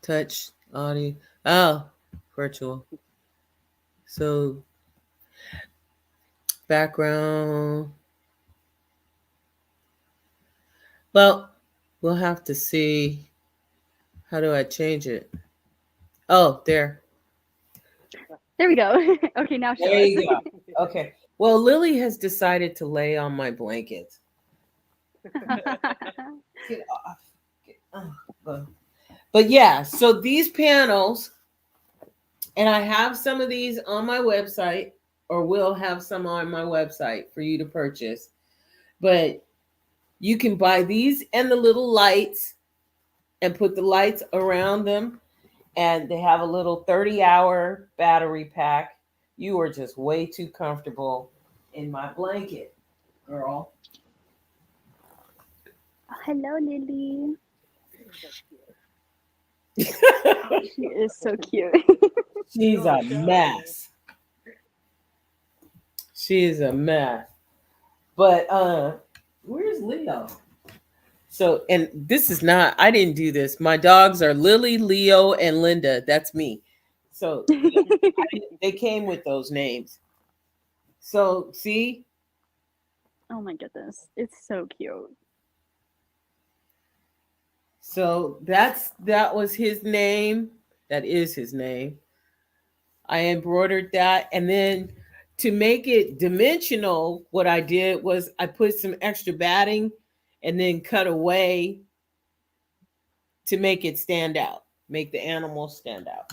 Touch audio. Oh, virtual. So background. Well, we'll have to see. How do I change it? Oh, there. There we go. Okay, now show There us. you go. Okay. Well, Lily has decided to lay on my blanket. Get off. But yeah, so these panels, and I have some of these on my website, or will have some on my website for you to purchase. But you can buy these and the little lights and put the lights around them. And they have a little 30-hour battery pack. You are just way too comfortable in my blanket, girl. Hello, Lily. She is so cute. She's a mess. She's a mess. But where's Leo? So, and this is not, I didn't do this. My dogs are Lily, Leo, and Linda. That's me. So they came with those names. So see, Oh my goodness. It's so cute. so that was his name. That is his name. I embroidered that, and then to make it dimensional, what I did was I put some extra batting and then cut away to make it stand out, make the animal stand out.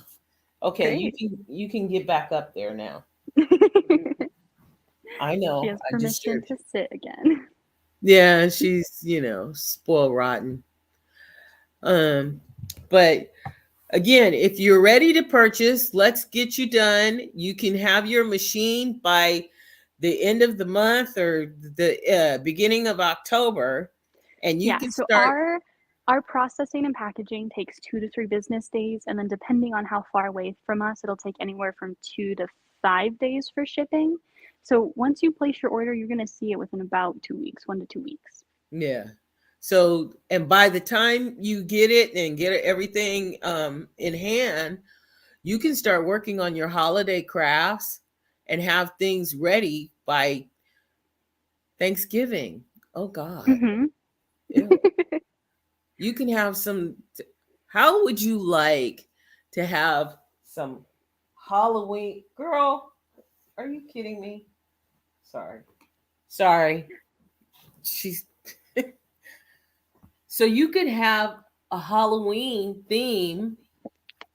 Okay, Great. you can get back up there now. I She know. has I just permission shared. to sit again. Yeah, she's, spoiled rotten. But again, if you're ready to purchase, let's get you done. You can have your machine by the end of the month or the beginning of October, and you Yeah, can so start. our processing and packaging takes 2 to 3 business days, and then depending on how far away from us, it'll take anywhere from 2 to 5 days for shipping. So once you place your order, you're gonna see it within about 2 weeks, 1 to 2 weeks. Yeah. So, and by the time you get it and get everything in hand, you can start working on your holiday crafts and have things ready by Thanksgiving. Oh God. Mm-hmm. Ew. You can have some. How would you like to have some Halloween? Girl, are you kidding me? Sorry. She's. So you could have a Halloween theme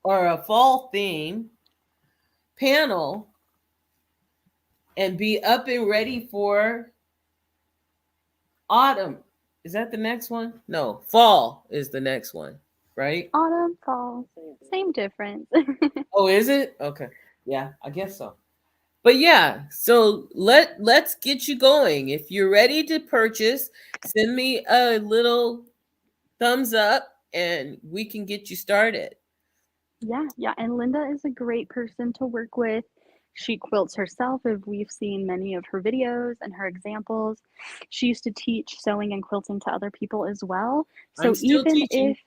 or a fall theme panel and be up and ready for autumn. Is that the next one? No, fall is the next one, right? Autumn, fall, same difference. Oh, is it? Okay. Yeah, I guess so. But yeah, so let's get you going. If you're ready to purchase, send me a little thumbs up and we can get you started. Yeah, and Linda is a great person to work with. She quilts herself, if we've seen many of her videos and her examples. She used to teach sewing and quilting to other people as well. I'm So still even teaching. if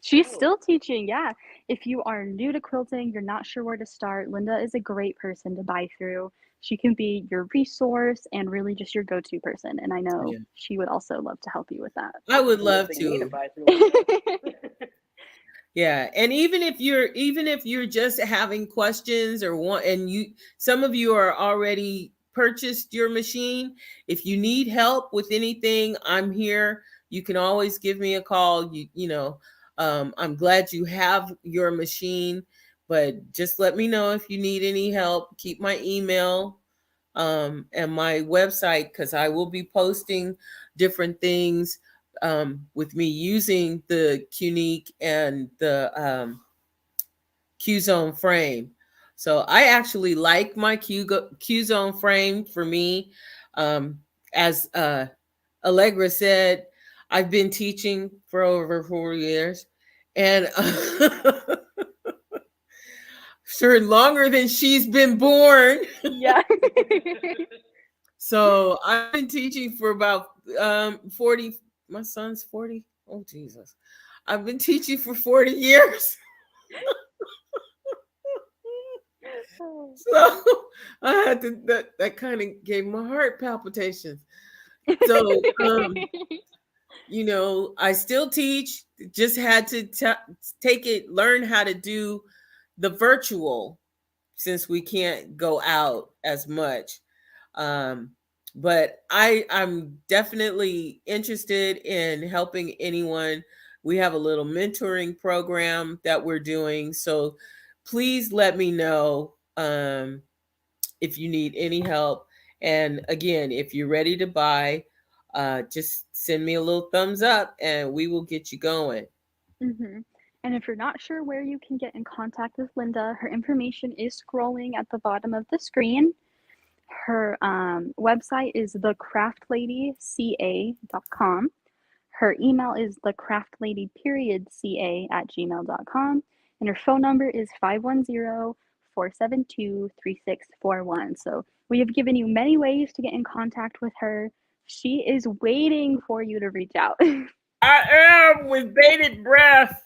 she's still teaching, yeah. If you are new to quilting, you're not sure where to start, Linda is a great person to buy through. She can be your resource and really just your go-to person. And I know Yeah. she would also love to help you with that. I would love Convincing me to. buy through. Yeah, and even if you're just having questions or want, and you some of you are already purchased your machine, if you need help with anything, I'm here. You can always give me a call. I'm glad you have your machine, but just let me know if you need any help. Keep my email and my website, because I will be posting different things with me using the Qnique and the Q-Zone frame. So I actually like my Q-Zone frame for me. As Allegra said, I've been teaching for over 4 years, and sure, longer than she's been born. Yeah. So I've been teaching for about 40. My son's 40. Oh Jesus. I've been teaching for 40 years. So I had to that kind of gave my heart palpitations. So I still teach, just had to learn how to do the virtual since we can't go out as much. But I'm definitely interested in helping anyone. We have a little mentoring program that we're doing. So please let me know if you need any help. And again, if you're ready to buy, just send me a little thumbs up and we will get you going. Mm-hmm. And if you're not sure where you can get in contact with Linda, her information is scrolling at the bottom of the screen. Her website is thecraftladyca.com. Her email is thecraftlady.ca@gmail.com. And her phone number is 510-472-3641. So we have given you many ways to get in contact with her. She is waiting for you to reach out. I am with bated breath.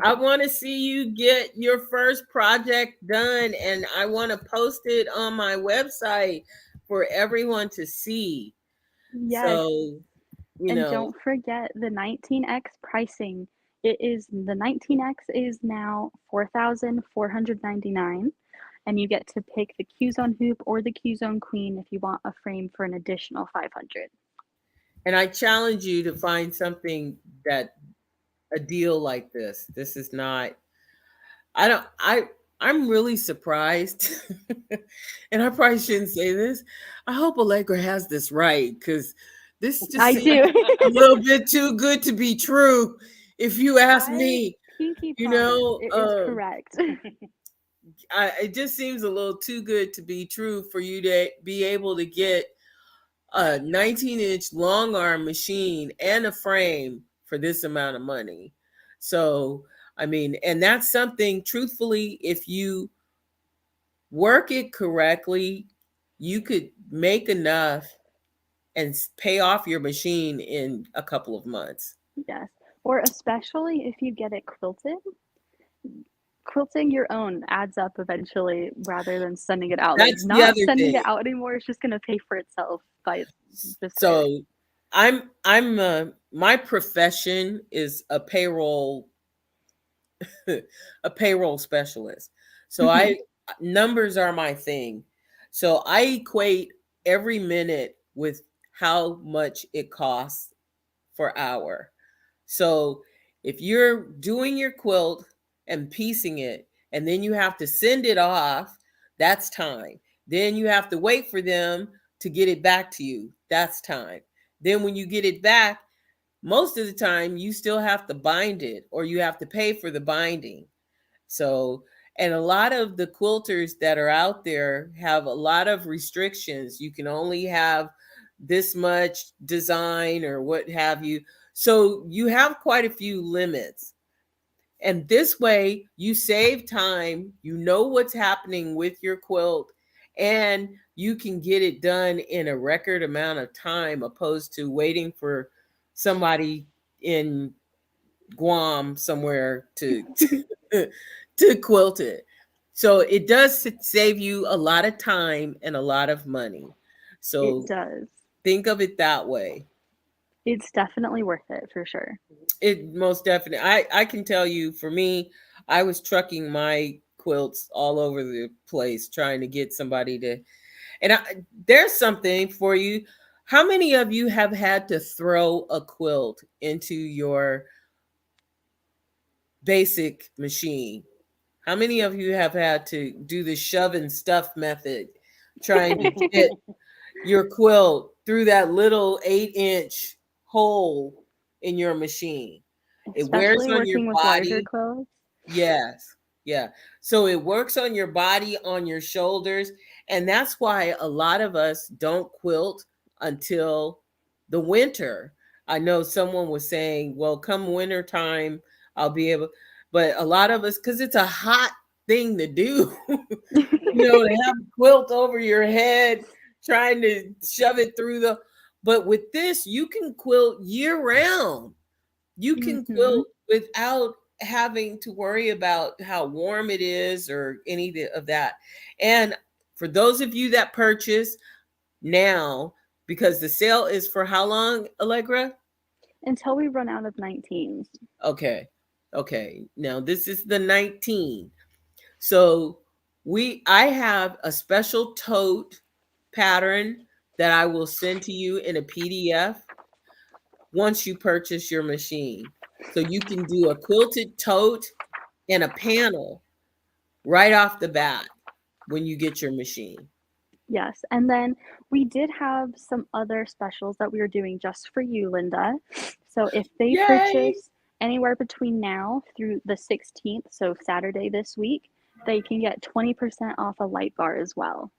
I want to see you get your first project done, and I want to post it on my website for everyone to see. Yes. So, And don't forget the 19X pricing. The 19X is now $4,499, and you get to pick the Q-Zone hoop or the Q-Zone queen if you want a frame for an additional $500. And I challenge you to find something that a deal like this. This is not I don't I'm really surprised. And I probably shouldn't say this. I hope Allegra has this right because this just I seems do. a little bit too good to be true. If you ask I me, pinky you promise know, it is correct. it just seems a little too good to be true for you to be able to get a 19-inch long arm machine and a frame for this amount of money. So, I mean, and that's something, truthfully, if you work it correctly, you could make enough and pay off your machine in a couple of months. Yes. Or especially if you get it quilted. Quilting your own adds up eventually rather than sending it out. Like That's the not other sending thing. it out anymore is just gonna pay for itself by just there. So my profession is a payroll a payroll specialist. So Mhm. numbers are my thing. So I equate every minute with how much it costs per hour. So if you're doing your quilt and piecing it, and then you have to send it off, that's time. Then you have to wait for them to get it back to you. That's time. Then when you get it back, most of the time you still have to bind it or you have to pay for the binding. So, and a lot of the quilters that are out there have a lot of restrictions. You can only have this much design or what have you. So, you have quite a few limits. And this way, you save time, you know what's happening with your quilt, and you can get it done in a record amount of time opposed to waiting for somebody in Guam somewhere to to quilt it. So it does save you a lot of time and a lot of money. It So does. think of it that way. It's definitely worth it for sure. It most definitely. I can tell you, for me, I was trucking my quilts all over the place trying to get somebody to. And there's something for you. How many of you have had to throw a quilt into your basic machine? How many of you have had to do the shove and stuff method, trying to get your quilt through that little 8-inch hole in your machine? It wears Especially on your working with larger body. quilts. Yes. Yeah. So it works on your body, on your shoulders. And that's why a lot of us don't quilt until the winter. I know someone was saying, well, come winter time, I'll be able, but a lot of us, because it's a hot thing to do, to have a quilt over your head, trying to shove it through but with this, you can quilt year round. You can Mhm. quilt without having to worry about how warm it is or any of that. And for those of you that purchase now, because the sale is for how long, Allegra? Until we run out of 19s. Okay. Okay. Now this is the 19. So I have a special tote pattern that I will send to you in a PDF once you purchase your machine. So you can do a quilted tote and a panel right off the bat when you get your machine. Yes. And then we did have some other specials that we were doing just for you, Linda. So if they Yay! purchase anywhere between now through the 16th, so Saturday this week, they can get 20% off a light bar as well.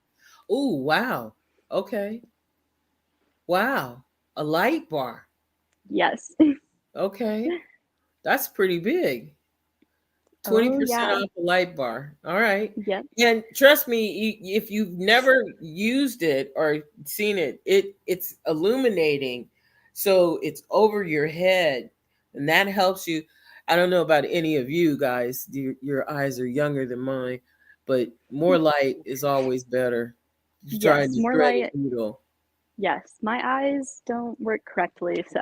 Oh, wow. Okay. Wow. A light bar. Yes. Okay. That's pretty big. Oh, 20% yeah. off a light bar. All right. Yep. And trust me, if you've never used it or seen it, it's illuminating. So it's over your head. And that helps you. I don't know about any of you guys. Your eyes are younger than mine, but more light is always better. You're trying Yes. to More thread a light. needle. Yes. My eyes don't work correctly. So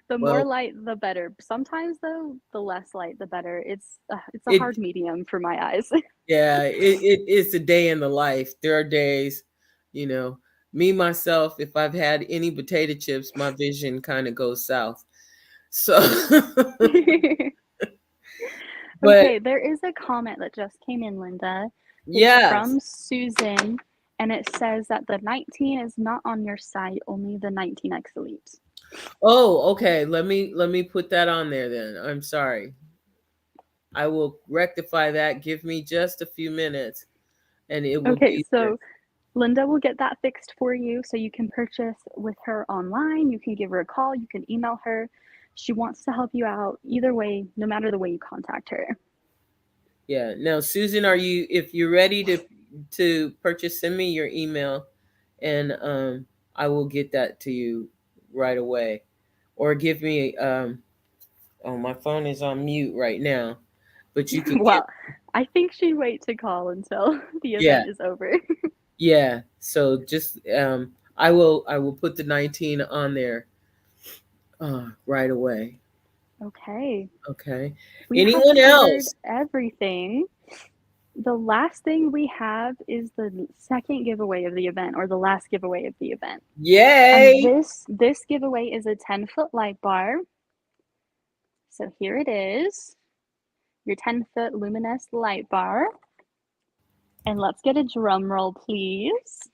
the more Well, light, the better. Sometimes, though, the less light, the better. It's a it hard medium for my eyes. yeah, it's a day in the life. There are days, you know, me myself, if I've had any potato chips, my vision kind of goes south. So, but Okay, there is a comment that just came in, Linda. It's yes. from Susan, and it says that the 19 is not on your site, only the 19X Elite. Oh, okay. Let me put that on there then. I'm sorry. I will rectify that. Give me just a few minutes and it will Okay, be there. so Linda will get that fixed for you so you can purchase with her online. You can give her a call, you can email her. She wants to help you out either way, no matter the way you contact her. Yeah. Now, Susan, if you're ready to purchase, send me your email and I will get that to you right away. Or give me oh, my phone is on mute right now, but you can Well, I think she'd wait to call until the yeah. event is over. Yeah. So just I will put the 19 on there right away. Okay. Okay. We have Anyone covered else? everything. The last thing we have is the second giveaway of the event, or the last giveaway of the event. And Yay! this giveaway is a 10-foot light bar. So here it is, your 10-foot luminous light bar. And let's get a drum roll, please.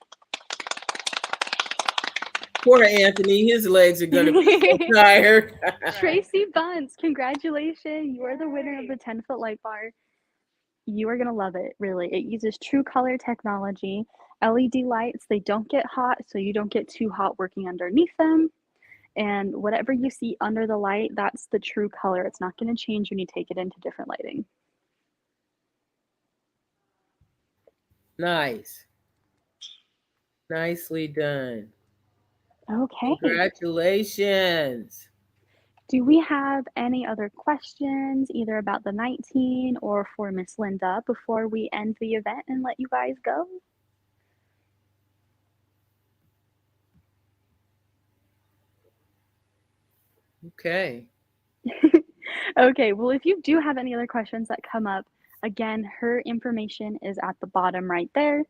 Poor Anthony, his legs are gonna be so tired. Tracy Bunce, congratulations. You are the winner of the 10-foot light bar. You are going to love it, really. It uses true color technology. LED lights, they don't get hot, so you don't get too hot working underneath them. And whatever you see under the light, that's the true color. It's not going to change when you take it into different lighting. Nice. Nicely done. Okay. Congratulations. Do we have any other questions, either about the 19 or for Miss Linda, before we end the event and let you guys go? Okay. Okay, well, if you do have any other questions that come up, again, her information is at the bottom right there.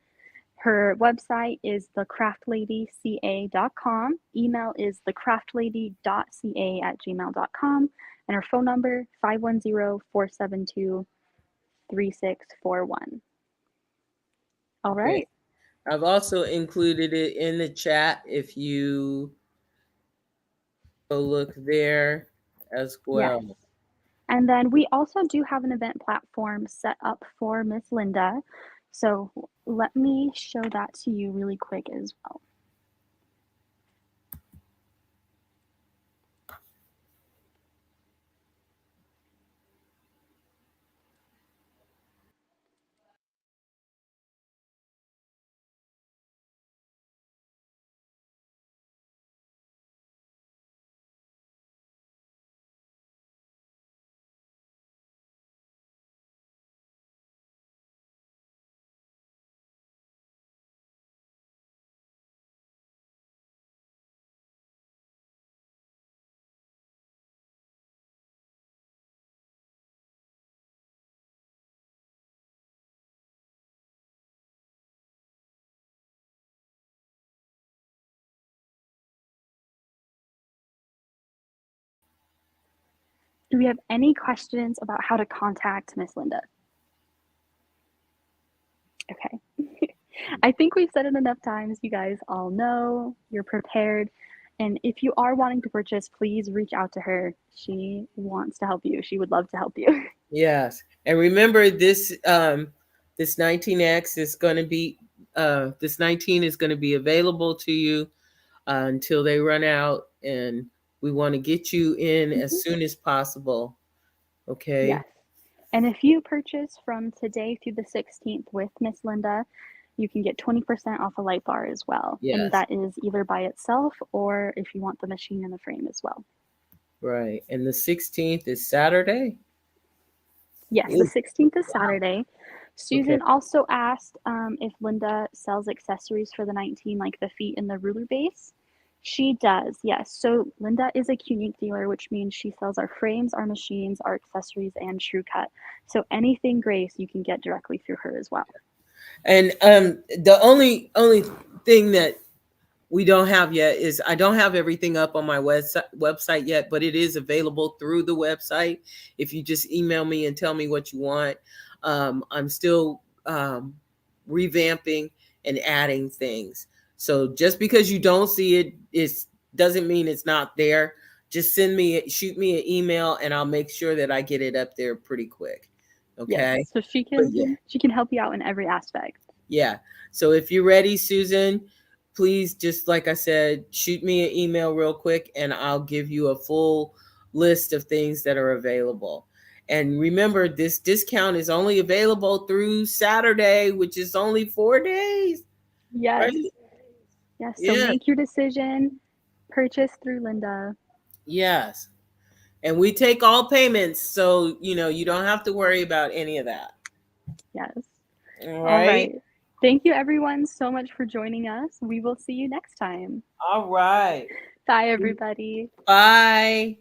Her website is thecraftladyca.com. Email is thecraftlady.ca@gmail.com. And her phone number, 510-472-3641. All Okay. right. I've also included it in the chat if you go look there as well. Yes. And then we also do have an event platform set up for Miss Linda. So let me show that to you really quick as well. Do we have any questions about how to contact Miss Linda? Okay. I think we've said it enough times. You guys all know, you're prepared. And if you are wanting to purchase, please reach out to her. She wants to help you. She would love to help you. Yes. And remember this 19X is going to be this 19 is going to be available to you until they run out, and we want to get you in as soon as possible. Okay? Yes. And if you purchase from today through the 16th with Miss Linda, you can get 20% off a light bar as well. Yes. And that is either by itself or if you want the machine and the frame as well. Right. And the 16th is Saturday? Yes, the 16th is Saturday. Susan Okay. also asked if Linda sells accessories for the 19, like the feet and the ruler base. She does, yes. So Linda is a Qnique dealer, which means she sells our frames, our machines, our accessories, and TrueCut. So anything Grace, you can get directly through her as well. And the only thing that we don't have yet is I don't have everything up on my website yet, but it is available through the website. If you just email me and tell me what you want, I'm still revamping and adding things. So just because you don't see it, it doesn't mean it's not there. Just shoot me an email, and I'll make sure that I get it up there pretty quick. Okay. Yes. So she But yeah. can help you out in every aspect. Yeah. So if you're ready, Susan, please, just like I said, shoot me an email real quick and I'll give you a full list of things that are available. And remember, this discount is only available through Saturday, which is only 4 days. Yes. Right? Yes. So Yeah. make your decision. Purchase through Linda. Yes. And we take all payments, so you don't have to worry about any of that. Yes. All right. Thank you everyone so much for joining us. We will see you next time. All right. Bye everybody. Bye.